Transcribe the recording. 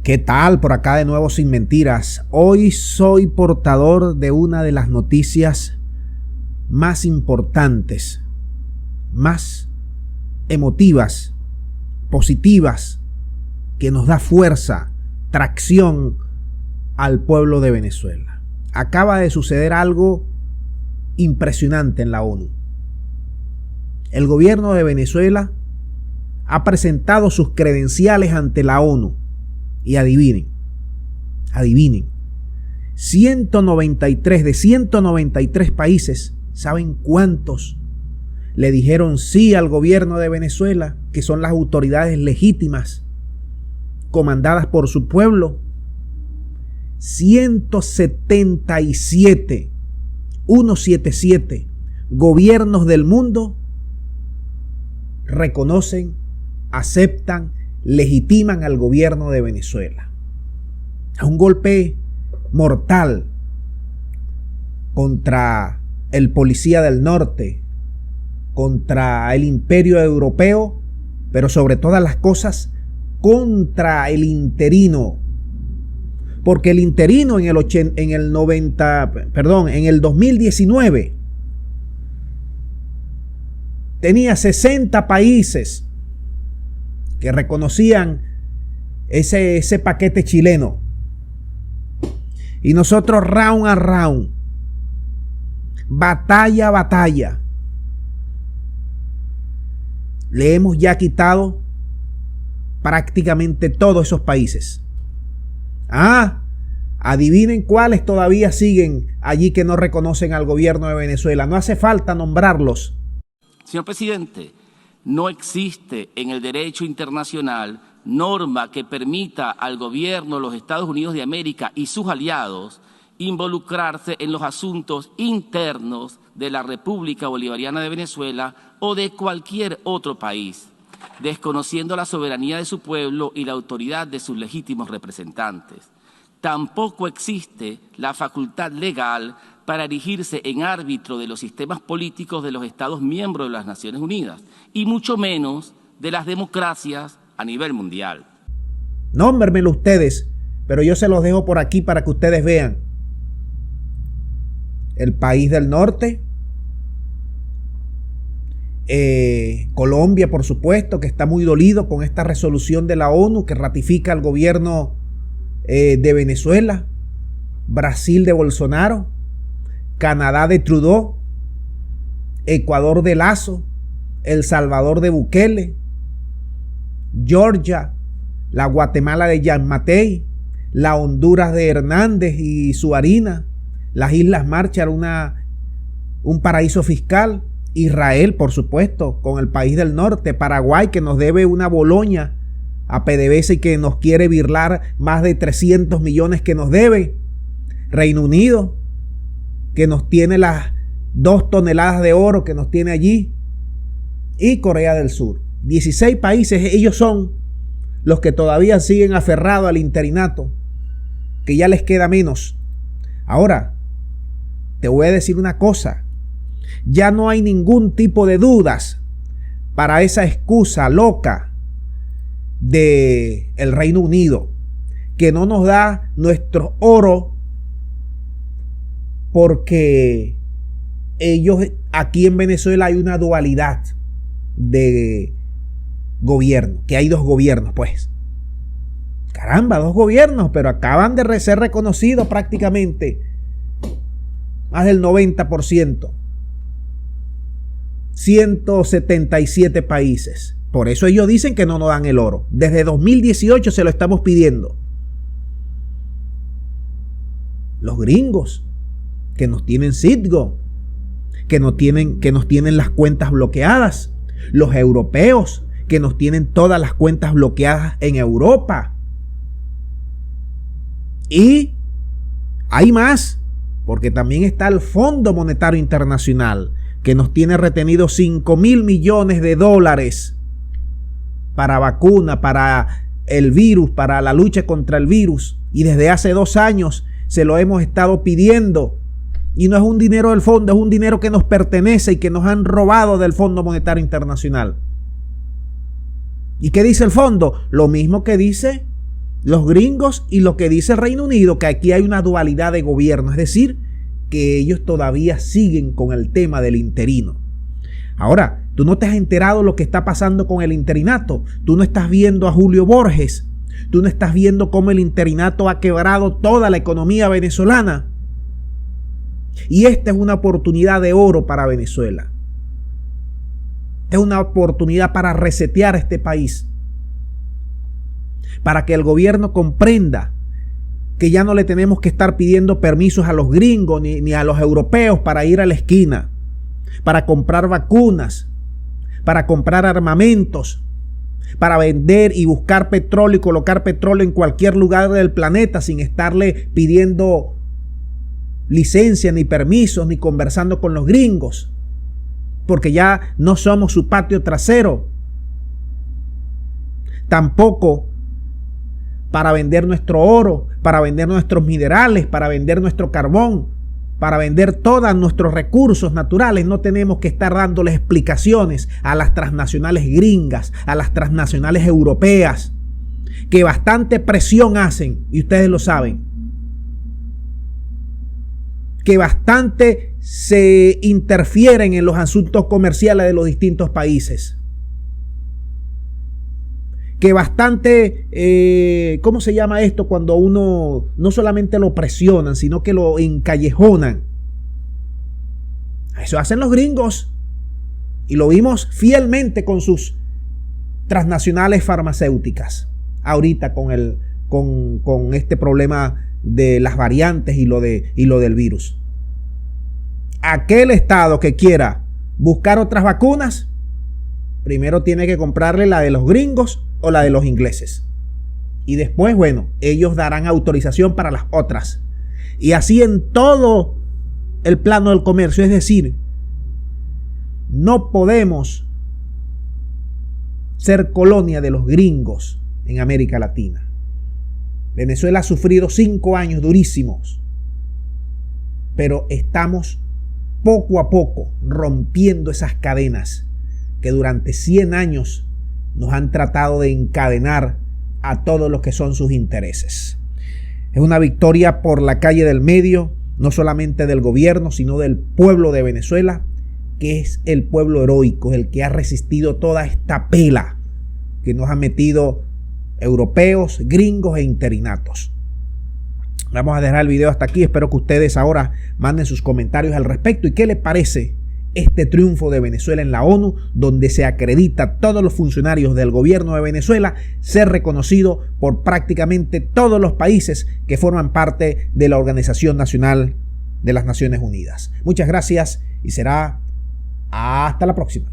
¿Qué tal? Por acá de nuevo sin mentiras. Hoy soy portador de una de las noticias más importantes, más emotivas, positivas, que nos da fuerza, tracción al pueblo de Venezuela. Acaba de suceder algo impresionante en la ONU. El gobierno de Venezuela ha presentado sus credenciales ante la ONU. Y adivinen, 193 de 193 países, ¿saben cuántos le dijeron sí al gobierno de Venezuela, que son las autoridades legítimas, comandadas por su pueblo? 177 gobiernos del mundo reconocen, aceptan, legitiman al gobierno de Venezuela. Es un golpe mortal contra el policía del norte, contra el imperio europeo, pero sobre todas las cosas contra el interino. Porque el interino en el 2019 tenía 60 países que reconocían ese paquete chileno. Y nosotros round a round, batalla a batalla, le hemos ya quitado prácticamente todos esos países. Adivinen cuáles todavía siguen allí que no reconocen al gobierno de Venezuela. No hace falta nombrarlos. Señor presidente, no existe en el derecho internacional norma que permita al gobierno de los Estados Unidos de América y sus aliados involucrarse en los asuntos internos de la República Bolivariana de Venezuela o de cualquier otro país, desconociendo la soberanía de su pueblo y la autoridad de sus legítimos representantes. Tampoco existe la facultad legal para erigirse en árbitro de los sistemas políticos de los Estados miembros de las Naciones Unidas, y mucho menos de las democracias a nivel mundial. Nómbrenmelo ustedes, pero yo se los dejo por aquí para que ustedes vean. El país del norte, Colombia, por supuesto, que está muy dolido con esta resolución de la ONU que ratifica al gobierno de Venezuela, Brasil de Bolsonaro, Canadá de Trudeau, Ecuador de Lazo, El Salvador de Bukele, Georgia, la Guatemala de Gianmatei, la Honduras de Hernández y su harina, las Islas Marshall, un paraíso fiscal, Israel, por supuesto, con el país del norte, Paraguay, que nos debe una Boloña a PDVSA y que nos quiere birlar más de 300 millones que nos debe, Reino Unido, que nos tiene las 2 toneladas de oro que nos tiene allí, y Corea del Sur. 16 países, ellos son los que todavía siguen aferrados al interinato, que ya les queda menos. Ahora, te voy a decir una cosa, ya no hay ningún tipo de dudas para esa excusa loca de el Reino Unido, que no nos da nuestro oro porque ellos, aquí en Venezuela hay una dualidad de gobierno, que hay 2 gobiernos, pues. Caramba, 2 gobiernos, pero acaban de ser reconocidos prácticamente más del 90%. 177 países. Por eso ellos dicen que no nos dan el oro. Desde 2018 se lo estamos pidiendo. Los gringos, que nos tienen Citgo, que nos tienen las cuentas bloqueadas. Los europeos, que nos tienen todas las cuentas bloqueadas en Europa. Y hay más, porque también está el Fondo Monetario Internacional, que nos tiene retenidos $5.000 millones para vacuna, para el virus, para la lucha contra el virus. Y desde hace 2 años se lo hemos estado pidiendo. Y no es un dinero del fondo, es un dinero que nos pertenece y que nos han robado del Fondo Monetario Internacional. ¿Y qué dice el fondo? Lo mismo que dice los gringos y lo que dice el Reino Unido, que aquí hay una dualidad de gobierno, es decir, que ellos todavía siguen con el tema del interino. Ahora, tú no te has enterado lo que está pasando con el interinato. Tú no estás viendo a Julio Borges. Tú no estás viendo cómo el interinato ha quebrado toda la economía venezolana. Y esta es una oportunidad de oro para Venezuela. Esta es una oportunidad para resetear este país. Para que el gobierno comprenda que ya no le tenemos que estar pidiendo permisos a los gringos ni a los europeos para ir a la esquina, para comprar vacunas, para comprar armamentos, para vender y buscar petróleo y colocar petróleo en cualquier lugar del planeta sin estarle pidiendo licencia ni permisos ni conversando con los gringos, porque ya no somos su patio trasero. Tampoco para vender nuestro oro, para vender nuestros minerales, para vender nuestro carbón, para vender todos nuestros recursos naturales. No tenemos que estar dándoles explicaciones a las transnacionales gringas, a las transnacionales europeas, que bastante presión hacen, y ustedes lo saben, que bastante se interfieren en los asuntos comerciales de los distintos países, que bastante, ¿cómo se llama esto? Cuando uno no solamente lo presionan, sino que lo encallejonan. Eso hacen los gringos. Y lo vimos fielmente con sus transnacionales farmacéuticas. Ahorita con este problema de las variantes y lo del virus. Aquel estado que quiera buscar otras vacunas, primero tiene que comprarle la de los gringos o la de los ingleses. Y después, bueno, ellos darán autorización para las otras. Y así en todo el plano del comercio. Es decir, no podemos ser colonia de los gringos en América Latina. Venezuela ha sufrido 5 años durísimos, pero estamos poco a poco rompiendo esas cadenas que durante 100 años nos han tratado de encadenar a todos los que son sus intereses. Es una victoria por la calle del medio, no solamente del gobierno, sino del pueblo de Venezuela, que es el pueblo heroico, el que ha resistido toda esta pela que nos han metido europeos, gringos e interinatos. Vamos a dejar el video hasta aquí. Espero que ustedes ahora manden sus comentarios al respecto. ¿Y qué les parece este triunfo de Venezuela en la ONU, donde se acredita a todos los funcionarios del gobierno de Venezuela ser reconocido por prácticamente todos los países que forman parte de la Organización Nacional de las Naciones Unidas? Muchas gracias y será hasta la próxima.